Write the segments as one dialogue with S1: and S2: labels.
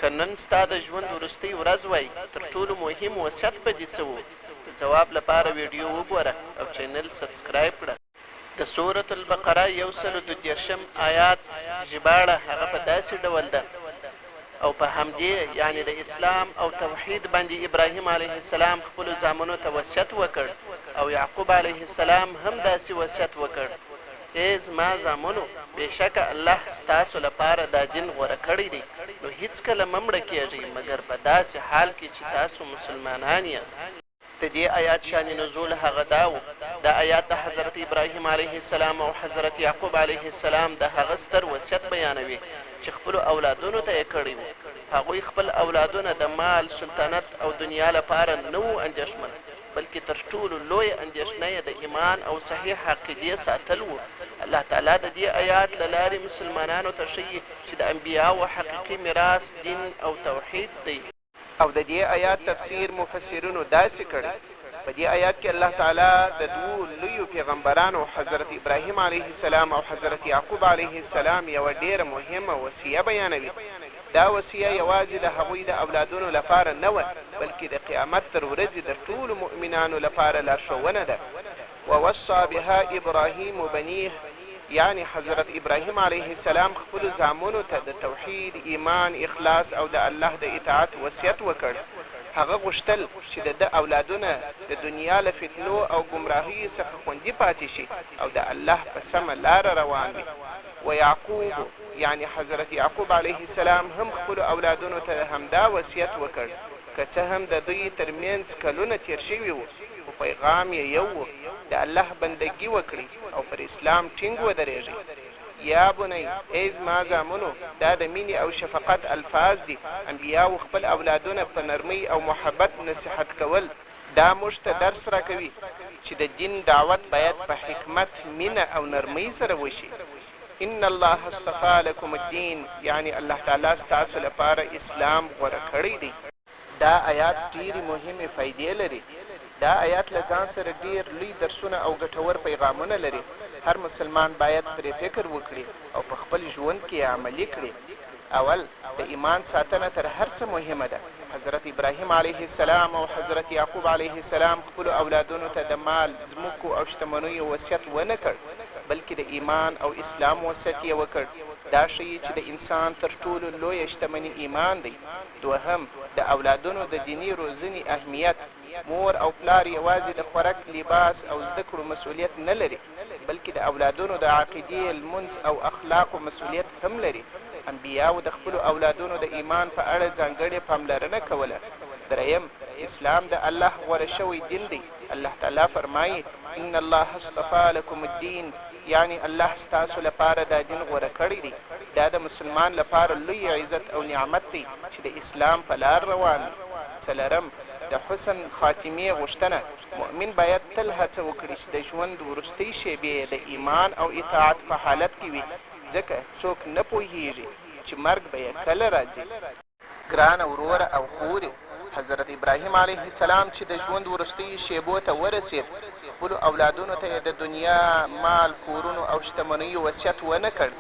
S1: که نن ستا د ژوند وروستۍ ورځ وای تر ټولو مهم وصیت به دې څه و؟ د جواب لپاره ویډیو وګوره او چینل سبسکرایب کړه. د سورة البقره 132 آیات ژباړه هغه په داسې ډول ده او په همدې یعنی د اسلام او توحید باندې ابراهیم علیه السلام خپلو زامنو ته وصیت وکړ او یعقوب علیه السلام هم داسې وصیت وکړ: ای زما زامنو، بېشکه الله ستاسو لپاره دا دین غوره کړی دی، نو هیڅکله مه مړه کیږئ مګر په داسې حال کې چې تاسو مسلمانان یاست. د دې آیات شان نزول هغه دا و. دا آیات د حضرت ابراهیم علیه السلام او حضرت یعقوب علیه السلام د هغه ستر وصیت بیانوي چې خپلو اولادونو ته یې کړی و. هغوی خپل اولادونه د مال، سلطنت او دنیا لپاره نه وو اندېښمن، بلکې تر ټولو لویه اندېښنه یې د ایمان او صحیح عقیدې ساتل و. الله تعالی د دې آیات له لارې مسلمانانو ته ښیي چې د انبیاو حقیقي میراث دین او توحید دی. او د دې آیات تفسیر مفسرینو داسې کړی. په دې آیات کې الله تعالی د دوو لویو پیغمبرانو حضرت ابراهیم علیه السلام او حضرت یعقوب علیه السلام یوه ډیره مهمه وصیه بیانوي. دا وصیه یوازې د هغوی د اولادونو لپاره نه وه، بلکې د قیامت تر ورځې د ټولو مؤمنانو لپاره لارښوونه ده. ووصى بها ابراهیم بنیه، یعنی حضرت ابراهیم علیه السلام خپلو زامنو ته د توحید، ایمان، اخلاص او د الله د اطاعت وصیت وکړ. هغه غوښتل چې د ده اولادونه د دنیا له فتنو او ګمراهیو څخه خوندي پاتې شي او د الله په سمه لاره روان وي. ویعقوب، یعنی حضرت یعقوب علیه السلام هم خپلو اولادونو ته همدا وصیت وکړ، که څه هم د دوی ترمنځ کلونه تیر شوي وو، خو پیغام یې یو و: د الله بندګي وکړئ او پر اسلام ټینګ ودرېږئ. یا بنی، ای زما زامنو، دا د مینې او شفقت الفاظ دي. انبیاو خپل اولادونه په نرمۍ او محبت نصیحت کول. دا موږ ته درس راکوي چې د دین دعوت باید په حکمت، مینه او نرمۍ سره وشي. ان الله اصطفى لكم الدین، یعنی الله تعالی ستاسو لپاره اسلام غوره کړی دی. دا آیات ډېرې مهمې فایدې لري. دا آیات له ځان سره ډېر لوی درسونه او ګټور پیغامونه لري. هر مسلمان باید پرې فکر وکړي او په خپل ژوند کې یې عملي کړي. اول، د ایمان ساتنه تر هر څه مهمه ده. حضرت ابراهیم علیه السلام او حضرت یعقوب علیه السلام خپلو اولادونو ته د مال، ځمکو او شتمنیو وصیت ونه کړ، بلکې د ایمان او اسلام وصیت یې وکړ. دا ښیي چې د انسان تر ټولو لویه شتمني ایمان دی. دوهم، د اولادونو د دیني روزنې اهمیت. مور او پلار یوازې د خوراک، لباس او زده کړو مسؤلیت نه لري، بلکې د اولادونو د عقیدې، لمونځ او اخلاقو مسؤلیت هم لري. انبیاو د خپلو اولادونو د ایمان په اړه ځانګړې پاملرنه کوله. دریم، اسلام د الله غوره شوی دین دی. الله تعالی فرمایي: ان الله اصطفى لكم الدین، یعنی الله ستاسو لپاره دا دین غوره کړی دی. دا د مسلمان لپاره لوی عزت او نعمت دی چې د اسلام په لار روان وي. څلورم، د حسن خاتمې غوښتنه. مؤمن باید تل هڅه وکړي چې د ژوند وروستۍ شېبې د ایمان او اطاعت په حالت کې وي، ځکه څوک نه پوهیږي چې مرګ به یې کله راځي. ګرانه وروره او خورې، حضرت ابراهیم علیه السلام چې د ژوند وروستیو شېبو ته ورسېد، خپلو اولادونو ته یې د دنیا، مال، کورونو او شتمنیو وصیت ونه کړ.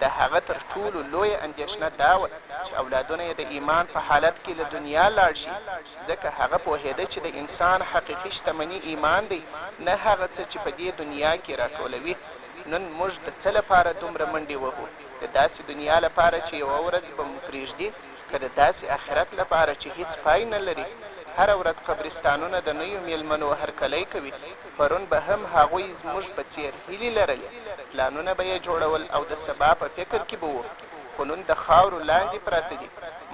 S1: د هغه تر ټولو لویه اندېښنه دا وه چې اولادونه یې د ایمان په حالت کې له دنیا لاړ شي، ځکه هغه پوهېده چې د انسان حقیقي شتمني ایمان دی، نه هغه څه چې په دې دنیا کې راټولوي. نن موږ د څه لپاره دومره منډې وهو؟ د داسې دنیا لپاره چې یوه ورځ به مو پرېږدي، که د داسې آخرت لپاره چې هیڅ پای نه لري؟ هره ورځ قبرستانونه د نویو میلمنو هرکلی کوي. پرون به هم هغوی زموږ په څېر هیلې لرلې، پلانونه به یې جوړول او د سبا په فکر کې به وو، خو نن د خاورو لاندې پراته دي.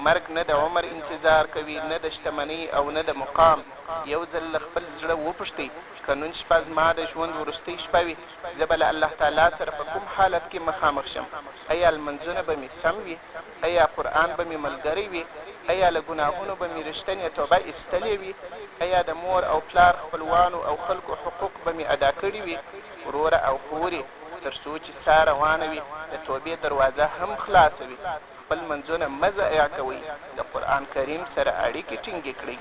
S1: مرګ نه د عمر انتظار کوي، نه د شتمنۍ او نه د مقام. یو ځل له خپل زړه وپوښتئ، که نن شپه زما د ژوند وروستۍ شپه وي، زه به له الله تعالی سره په کوم حالت کې مخامخ شم؟ ایا لمنځونه به مې سم وي؟ ایا قرآن به مې ملګری وي؟ ایا له ګناهونو به مې رښتینې توبه ایستلې وي؟ ایا د مور او پلار، خپلوانو او خلکو حقوق به مې ادا کړي وي؟ وروره او خورې، تر څو چې ساه روانه وي، د توبې دروازه هم خلاصه وي. خپل منځونه مه ضایع کوئ، د قرآن کریم سره اړیکې ټینګې کړئ.